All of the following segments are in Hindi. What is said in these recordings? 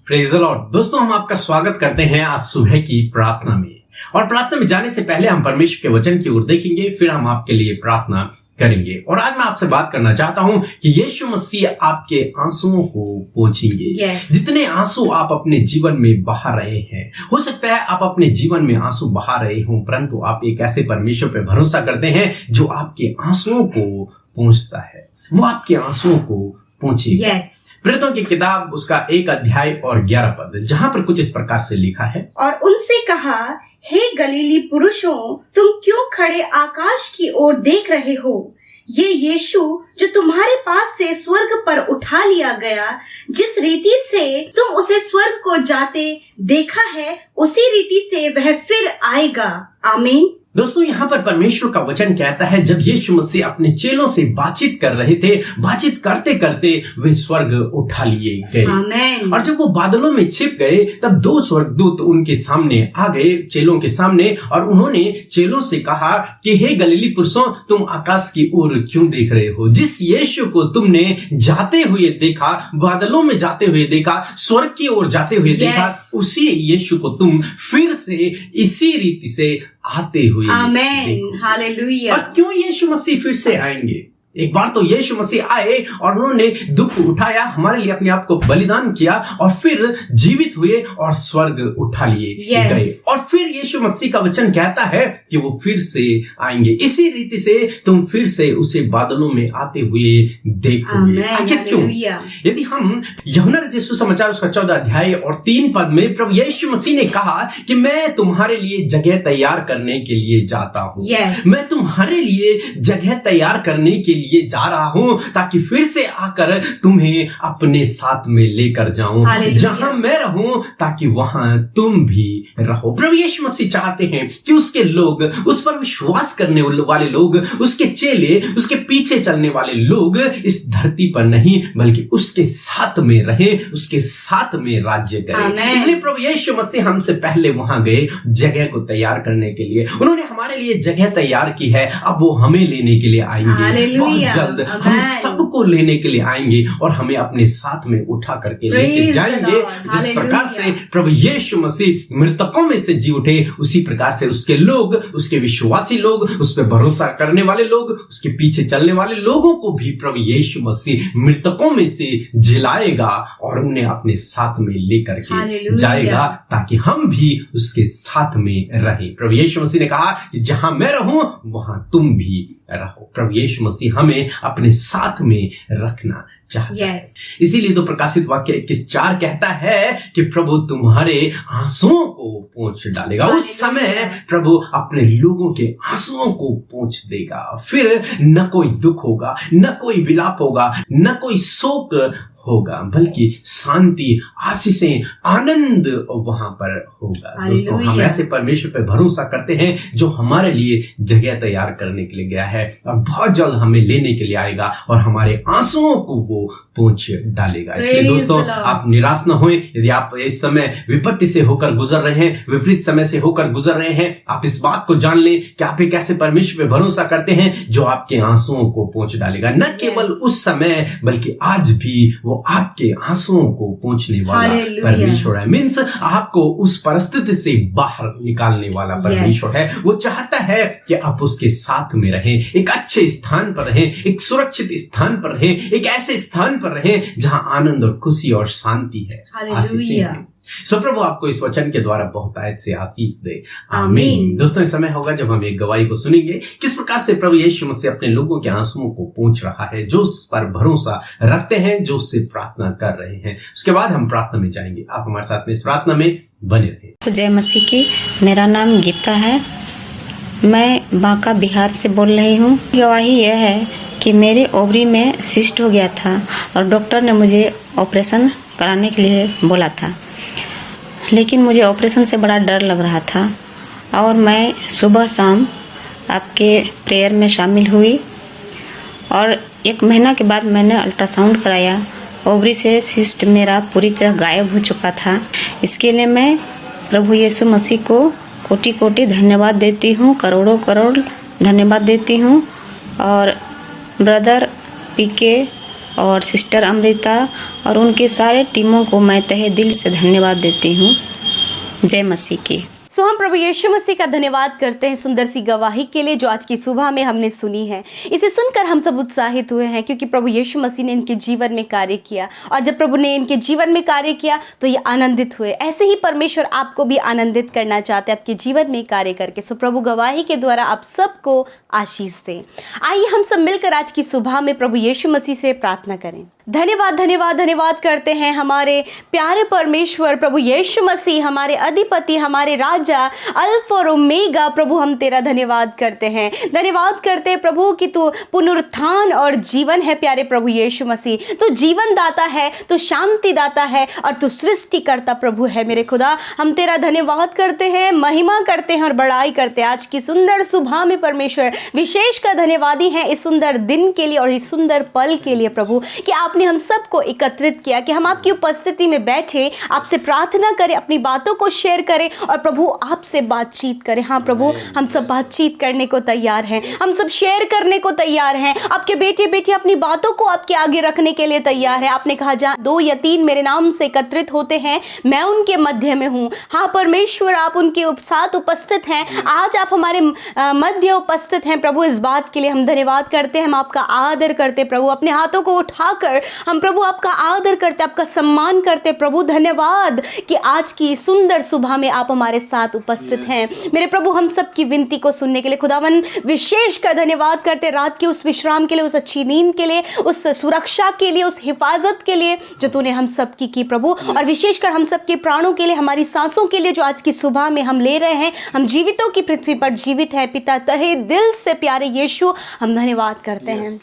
Praise the Lord. दोस्तों, हम आपका स्वागत करते हैं आज सुबह की प्रार्थना में। और प्रार्थना में जाने से पहले हम परमेश्वर के वचन की ओर देखेंगे, फिर हम आपके लिए प्रार्थना करेंगे। और आज मैं आपसे बात करना चाहता हूं कि यीशु मसीह आपके आंसुओं को पोंछेंगे। जितने आंसू आप अपने जीवन में बहा रहे हैं, हो सकता है आप अपने जीवन में आंसू बहा रहे हो, परंतु आप एक ऐसे परमेश्वर पर भरोसा करते हैं जो आपके आंसुओं को पोंछता है। वो आपके आंसुओं को पोंछेगा। प्रेरितों की किताब उसका 1 अध्याय और 11 पद, जहां पर कुछ इस प्रकार से लिखा है, और उनसे कहा, हे गलीली पुरुषों, तुम क्यों खड़े आकाश की ओर देख रहे हो? ये यीशु जो तुम्हारे पास से स्वर्ग पर उठा लिया गया, जिस रीति से तुम उसे स्वर्ग को जाते देखा है, उसी रीति से वह फिर आएगा। आमीन। दोस्तों, यहाँ पर परमेश्वर का वचन कहता है, जब यीशु मसीह अपने चेलों से बातचीत कर रहे थे, बातचीत करते करते वे स्वर्ग उठा लिए गए। और जब वो बादलों में छिप गए, तब 2 स्वर्गदूत उनके सामने आ गए, चेलों के सामने, और उन्होंने चेलों से कहा कि हे गलीली पुरुषों, तुम आकाश की ओर क्यों देख रहे हो? जिस यीशु को तुमने जाते हुए देखा, बादलों में जाते हुए देखा, स्वर्ग की ओर जाते हुए देखा, उसी यीशु को तुम फिर से इसी रीति से आते हुए। आमेन, हालेलुया। और क्यों यीशु मसीह फिर से आएंगे? एक बार तो यीशु मसीह आए और उन्होंने दुख उठाया, हमारे लिए अपने आप को बलिदान किया, और फिर जीवित हुए और स्वर्ग उठा लिए गए। और फिर यीशु मसीह का वचन कहता है कि वो फिर से आएंगे। इसी रीति से तुम फिर से उसे बादलों में आते हुए देखोगे। आखिर क्यों? यदि हम यूहन्ना रचित सुसमाचार उसका 14 अध्याय और 3 पद में प्रभु यीशु मसीह ने कहा कि मैं तुम्हारे लिए जगह तैयार करने के लिए जाता हूँ। मैं तुम्हारे लिए जगह तैयार करने के लिए जा रहा हूं, ताकि फिर से आकर तुम्हें अपने साथ में लेकर जाऊं, जहां मैं रहूं, ताकि वहां तुम भी रहो। प्रभु यीशु मसीह चाहते हैं कि उसके लोग, उस पर विश्वास करने वाले लोग, उसके चेले, उसके पीछे चलने वाले लोग इस धरती पर नहीं बल्कि उसके साथ में रहे, उसके साथ में राज्य करें। इसलिए प्रभु यीशु मसीह हमसे पहले वहां गए जगह को तैयार करने के लिए। उन्होंने हमारे लिए जगह तैयार की है, अब वो हमें लेने के लिए आएंगे। जल्द हम सबको लेने के लिए आएंगे और हमें अपने साथ में उठा करके लेके जाएंगे। जिस प्रकार से प्रभु यीशु मसीह मृतकों में से जी उठे, उसी प्रकार से उसके लोग, उसके विश्वासी लोग, उस पर भरोसा करने वाले लोग, उसके पीछे चलने वाले लोगों को भी प्रभु यीशु मसीह मृतकों में से जिलाएगा और उन्हें अपने साथ में लेकर के जाएगा, ताकि हम भी उसके साथ में रहें। प्रभु यीशु मसीह ने कहा कि जहां मैं रहूं वहां तुम भी रहो। प्रभु यीशु मसीह हमें अपने साथ में रखना चाहता है। इसीलिए तो प्रकाशित वाक्य 21:4 कहता है कि प्रभु तुम्हारे आंसुओं को पोंछ डालेगा। उस समय प्रभु अपने लोगों के आंसुओं को पोंछ देगा। फिर न कोई दुख होगा, न कोई विलाप होगा, न कोई शोक होगा, बल्कि शांति, आशीषें, आनंद वहां पर होगा। दोस्तों, हम ऐसे परमेश्वर पर भरोसा करते हैं जो हमारे लिए जगह तैयार करने के लिए गया है और बहुत जल्द हमें लेने के लिए आएगा और हमारे आंसुओं को वो पोंछ डालेगा। इसलिए दोस्तों, आप निराश न होएं। यदि आप इस समय विपत्ति से होकर गुजर रहे हैं, विपरीत समय से होकर गुजर रहे हैं, आप इस बात को जान लें कि आप एक ऐसे परमेश्वर पर भरोसा करते हैं जो आपके आंसुओं को पोंछ डालेगा। न केवल उस समय बल्कि आज भी वो आपके आंसुओं को पोंछने वाला परमेश्वर है। मीन्स आपको उस परिस्थिति से बाहर निकालने वाला परमेश्वर है। वो चाहता है कि आप उसके साथ में रहें, एक अच्छे स्थान पर रहें, एक सुरक्षित स्थान पर रहें, एक ऐसे स्थान पर रहें जहां आनंद और खुशी और शांति है, आशीषें हैं। सो प्रभु आपको इस वचन के द्वारा बहुत आयत से आशीष दे। आमीन। दोस्तों, इस समय होगा जब हम एक गवाही को सुनेंगे, किस प्रकार से प्रभु यीशु मसीह अपने लोगों के आंसुओं को पोंछ रहा है, जो उस पर भरोसा रखते हैं, जो उससे प्रार्थना कर रहे हैं। उसके बाद हम प्रार्थना में जाएंगे। आप हमारे साथ में इस प्रार्थना में बने रहें। जय मसीह की। मेरा नाम गीता है, मैं बांका बिहार से बोल रही हूँ। गवाही यह है कि मेरे ओवरी में सिस्ट हो गया था और डॉक्टर ने मुझे ऑपरेशन कराने के लिए बोला था, लेकिन मुझे ऑपरेशन से बड़ा डर लग रहा था और मैं सुबह शाम आपके प्रेयर में शामिल हुई और 1 महीना के बाद मैंने अल्ट्रासाउंड कराया। ओवरी से सिस्ट मेरा पूरी तरह गायब हो चुका था। इसके लिए मैं प्रभु यीशु मसीह को कोटि कोटि धन्यवाद देती हूँ, करोड़ों करोड़ धन्यवाद देती हूँ। और ब्रदर पीके और सिस्टर अमृता और उनके सारे टीमों को मैं तहे दिल से धन्यवाद देती हूँ। जय मसीह की। हम प्रभु यीशु मसीह का धन्यवाद करते हैं सुंदर सी गवाही के लिए जो आज की सुबह में हमने सुनी है। इसे सुनकर हम सब उत्साहित हुए हैं क्योंकि प्रभु यीशु मसीह ने इनके जीवन में कार्य किया, और जब प्रभु ने इनके जीवन में कार्य किया तो ये आनंदित हुए। ऐसे ही परमेश्वर आपको भी आनंदित करना चाहते हैं आपके जीवन में कार्य करके। सो प्रभु गवाही के द्वारा आप सबको आशीष दें। आइए हम सब मिलकर आज की सुबह में प्रभु यीशु मसीह से प्रार्थना करें। धन्यवाद धन्यवाद धन्यवाद करते हैं हमारे प्यारे परमेश्वर प्रभु यीशु मसीह, हमारे अधिपति, हमारे राजा, अल्फा और ओमेगा। प्रभु हम तेरा धन्यवाद करते हैं। धन्यवाद करते हैं प्रभु कि तू पुनरुत्थान और जीवन है। प्यारे प्रभु यीशु मसीह, तू जीवन दाता है, तू शांति दाता है और तू सृष्टिकर्ता प्रभु है। मेरे खुदा हम तेरा धन्यवाद करते हैं, महिमा करते हैं और बड़ाई करते हैं। आज की सुंदर सुबह में परमेश्वर विशेष का धन्यवादी हैं इस सुंदर दिन के लिए और इस सुंदर पल के लिए प्रभु, कि आपने हम सबको एकत्रित किया, कि हम आपकी उपस्थिति में बैठे, आपसे प्रार्थना करें, अपनी बातों को शेयर करें और प्रभु आपसे बातचीत करें। हाँ प्रभु, हम सब बातचीत करने को तैयार हैं, हम सब शेयर करने को तैयार हैं। आपके बेटे बेटी अपनी बातों को आपके आगे रखने के लिए तैयार है। आपने कहा जहाँ 2 या 3 मेरे नाम से एकत्रित होते हैं मैं उनके मध्य में हूँ। हाँ परमेश्वर, आप उनके साथ उपस्थित हैं। आज आप हमारे मध्य उपस्थित हैं प्रभु। इस बात के लिए हम धन्यवाद करते हैं, हम आपका आदर करते प्रभु। अपने हाथों को उठाकर हम प्रभु आपका आदर करते, आपका सम्मान करते प्रभु। धन्यवाद कि आज की सुंदर सुबह में आप हमारे साथ उपस्थित हैं। मेरे प्रभु हम सब की विनती को सुनने के लिए खुदावन विशेष का धन्यवाद करते। रात के उस विश्राम के लिए, उस अच्छी नींद के लिए, उस सुरक्षा के लिए, उस हिफाजत के लिए जो तूने हम सब की प्रभु, और विशेषकर हम सब के प्राणों के लिए, हमारी सांसों के लिए जो आज की सुबह में हम ले रहे हैं। हम जीवितों की पृथ्वी पर जीवित हैं पिता, तहे दिल से प्यारे यीशु हम धन्यवाद करते हैं।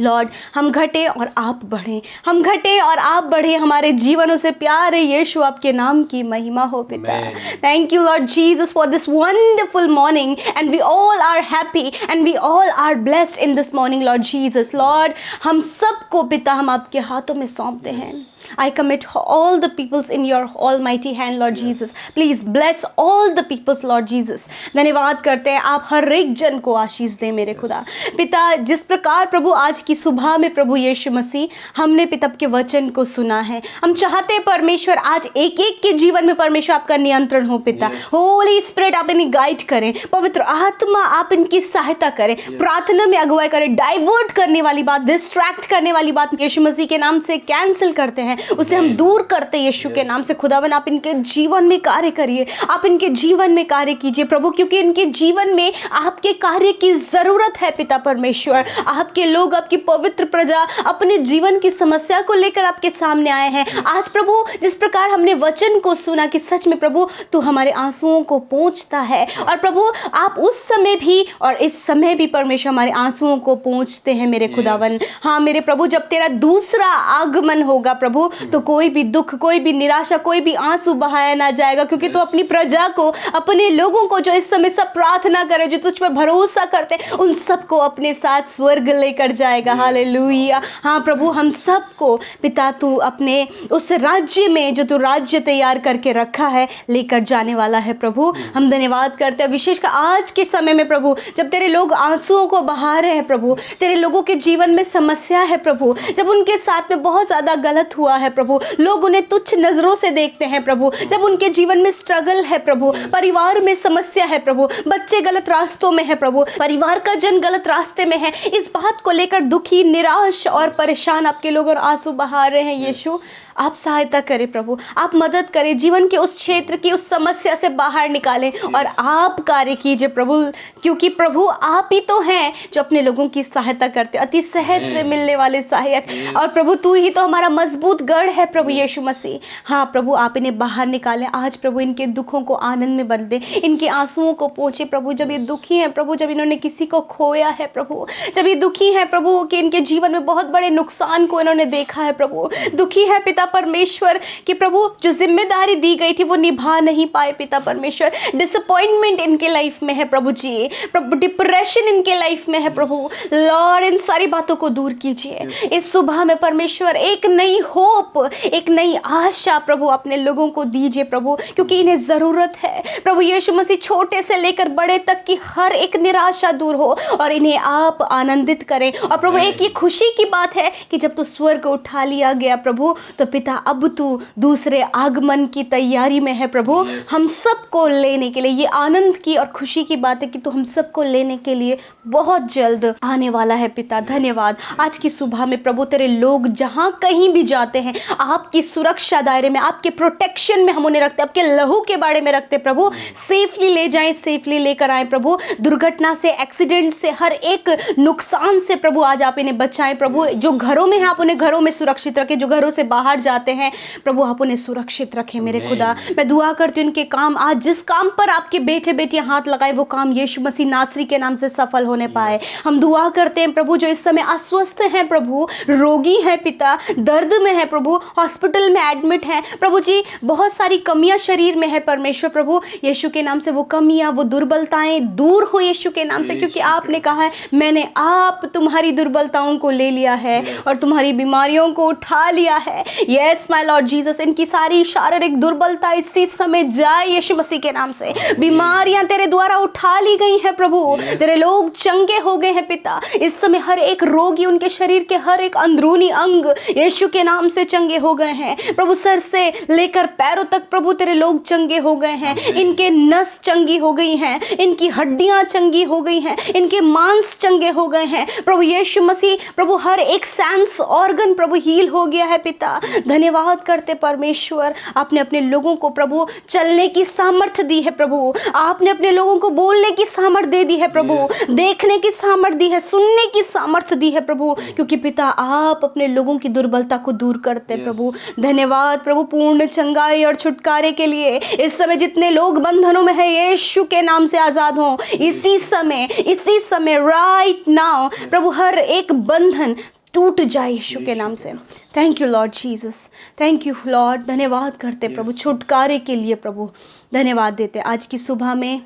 लॉर्ड हम घटे और आप बढ़े, हम घटे और आप बढ़े हमारे जीवनों से। प्यारे यीशु आपके नाम की महिमा हो पिता। Thank you lord Jesus for this wonderful morning and we all are happy and we all are blessed in this morning lord Jesus. Lord हम सबको पिता हम आपके हाथों में सौंपते हैं। I commit all the peoples in your almighty hand, Lord Jesus. Please bless all the peoples, Lord Jesus. धन्यवाद करते हैं, आप हर एक जन को आशीष दें मेरे खुदा। पिता जिस प्रकार प्रभु आज की सुबह में प्रभु यीशु मसीह हमने पिता के वचन को सुना है, हम चाहते हैं परमेश्वर आज एक एक के जीवन में परमेश्वर आपका नियंत्रण हो पिता। होली स्पिरिट आप इन्हें गाइड करें, पवित्र आत्मा आप इनकी सहायता करें, प्रार्थना में अगुवाई करें। डाइवर्ट करने वाली बात, डिस्ट्रैक्ट करने वाली बात यीशु मसीह के नाम से कैंसिल करते हैं, उसे हम दूर करते यीशु के नाम से। खुदावन आप इनके जीवन में कार्य करिए, आप इनके जीवन में कार्य कीजिए प्रभु, क्योंकि इनके जीवन में आपके कार्य की जरूरत है पिता परमेश्वर। आपके लोग, आपकी पवित्र प्रजा अपने जीवन की समस्या को लेकर आपके सामने आए हैं। आज प्रभु जिस प्रकार हमने वचन को सुना कि सच में प्रभु तू हमारे आंसुओं को पोंछता है, और प्रभु आप उस समय भी और इस समय भी परमेश्वर हमारे आंसुओं को पोंछते हैं मेरे खुदावन। हाँ मेरे प्रभु, जब तेरा दूसरा आगमन होगा प्रभु तो कोई भी दुख, कोई भी निराशा, कोई भी आंसू बहाया ना जाएगा, क्योंकि तू अपनी प्रजा को, अपने लोगों को जो इस समय सब प्रार्थना करे, जो तुझ पर भरोसा करते, उन सबको अपने साथ स्वर्ग लेकर जाएगा। हालेलुया। हाँ प्रभु हम सबको पिता तू अपने उस राज्य में जो तू राज्य तैयार करके रखा है लेकर जाने वाला है प्रभु। हम धन्यवाद करते हैं विशेषकर आज के समय में प्रभु, जब तेरे लोग आंसुओं को बहा रहे हैं प्रभु, तेरे लोगों के जीवन में समस्या है प्रभु, जब उनके साथ में बहुत ज़्यादा गलत हुआ है प्रभु, लोग उन्हें तुच्छ नजरों से देखते हैं प्रभु, जब उनके जीवन में स्ट्रगल है प्रभु, परिवार में समस्या है प्रभु, बच्चे गलत रास्तों में है प्रभु, परिवार का जन गलत रास्ते में है, इस बात को लेकर दुखी, निराश और परेशान आपके लोग और आंसू बहा रहे हैं यीशु, आप सहायता करें प्रभु, आप मदद करें, जीवन के उस क्षेत्र की उस समस्या से बाहर निकालें और आप कार्य कीजिए प्रभु, क्योंकि प्रभु आप ही तो हैं जो अपने लोगों की सहायता करते, अति सहज से मिलने वाले सहायक, और प्रभु तू ही तो हमारा मजबूत गढ़ है प्रभु यीशु मसीह। हाँ प्रभु आप इन्हें बाहर निकालें आज प्रभु, इनके दुखों को आनंद में बदलें, इनके आंसुओं को पोंछे प्रभु, जब ये दुखी हैं प्रभु, जब इन्होंने किसी को खोया है प्रभु, जब ये दुखी है प्रभु कि इनके जीवन में बहुत बड़े नुकसान को इन्होंने देखा है प्रभु, दुखी है पिता परमेश्वर कि प्रभु जो जिम्मेदारी दी गई थी वो निभा नहीं पाए पिता परमेश्वर। डिसअपॉइंटमेंट इनके लाइफ में है प्रभु जी, प्रभु डिप्रेशन इनके लाइफ में है प्रभु। लॉर्ड इन सारी बातों को दूर कीजिए इस सुबह में परमेश्वर। एक नई होप, एक नई आशा प्रभु अपने लोगों को दीजिए प्रभु, क्योंकि इन्हें ज़रूरत है प्रभु यीशु मसीह। छोटे से लेकर बड़े तक की हर एक निराशा दूर हो और इन्हें आप आनंदित करें। और प्रभु एक ये खुशी की बात है कि जब तू स्वर्ग उठा लिया गया प्रभु, तो पिता अब तू दूसरे आगमन की तैयारी में है प्रभु, हम सबको लेने के लिए। ये आनंद की और खुशी की बात है कि तू हम सबको लेने के लिए बहुत जल्द आने वाला है पिता। धन्यवाद आज की सुबह में प्रभु, तेरे लोग जहाँ कहीं भी जाते हैं आपकी सुरक्षा दायरे में, आपके प्रोटेक्शन में हम उन्हें रखते, आपके लहू के बारे में रखते प्रभु। सेफली ले जाएं, सेफली लेकर आए प्रभु। दुर्घटना से, एक्सीडेंट से, हर एक नुकसान से प्रभु आज आप इन्हें बचाएं प्रभु। जो घरों में हैं आप उन्हें घरों में सुरक्षित रखें, जो घरों से बाहर जाते हैं प्रभु आप उन्हें सुरक्षित रखें मेरे खुदा। मैं दुआ करती हूँ उनके काम, आज जिस काम पर आपके बेटे बेटियां हाथ लगाए वो काम यीशु मसीह नासरी के नाम से सफल होने पाए। हम दुआ करते हैं प्रभु जो इस समय अस्वस्थ हैं प्रभु, रोगी हैं पिता, दर्द में है प्रभु, हॉस्पिटल में एडमिट हैं प्रभु जी, बहुत सारी कमियां शरीर में है परमेश्वर प्रभु, यीशु के नाम से वो कमियां, वो दुर्बलताएं दूर हो यीशु के नाम से, क्योंकि आपने कहा है मैंने आप तुम्हारी दुर्बलताओं को ले लिया है और तुम्हारी बीमारियों को उठा लिया है। यस माय लॉर्ड जीसस, इनकी सारी शारीरिक दुर्बलता इसी समय जाए यीशु मसीह के नाम से। बीमारियां तेरे द्वारा उठा ली गई हैं प्रभु, तेरे लोग चंगे हो गए हैं पिता। इस समय हर एक रोगी, उनके शरीर के हर एक अंदरूनी अंग यीशु के नाम से चंगे हो गए हैं प्रभु। सर से लेकर पैरों तक प्रभु तेरे लोग चंगे हो गए हैं। इनके नस चंगी हो गई हैं, इनकी हड्डियां चंगी हो गई हैं, इनके मांस चंगे हो गए हैं प्रभु यीशु मसीह। प्रभु हर एक सेंस ऑर्गन प्रभु हील हो गया है पिता। धन्यवाद करते परमेश्वर, आपने अपने लोगों को प्रभु चलने की सामर्थ्य दी है प्रभु, आपने अपने लोगों को बोलने की सामर्थ्य दे दी है प्रभु, देखने की सामर्थ्य दी है, सुनने की सामर्थ्य दी है प्रभु, क्योंकि पिता आप अपने लोगों की दुर्बलता को दूर करते प्रभु। धन्यवाद प्रभु पूर्ण चंगाई और छुटकारे के लिए। इस समय जितने लोग बंधनों में है यीशु के नाम से आजाद हों इसी समय राइट नाउ प्रभु, हर एक बंधन टूट जाए यीशु के नाम से। Thank you lord Jesus, thank you Lord. धन्यवाद करते प्रभु छुटकारे के लिए प्रभु, धन्यवाद देते। आज की सुबह में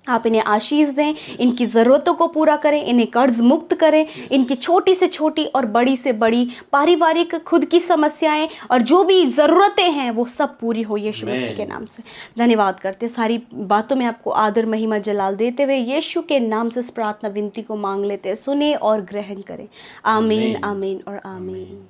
आप इन्हें आशीष दें, इनकी ज़रूरतों को पूरा करें, इन्हें कर्ज मुक्त करें, इनकी छोटी से छोटी और बड़ी से बड़ी पारिवारिक खुद की समस्याएं और जो भी ज़रूरतें हैं वो सब पूरी हो यीशु मसीह के नाम से। धन्यवाद करते, सारी बातों में आपको आदर महिमा जलाल देते हुए यीशु के नाम से इस प्रार्थना विनती को मांग लेते हैं। सुने और ग्रहण करें। आमीन, आमीन और आमीन।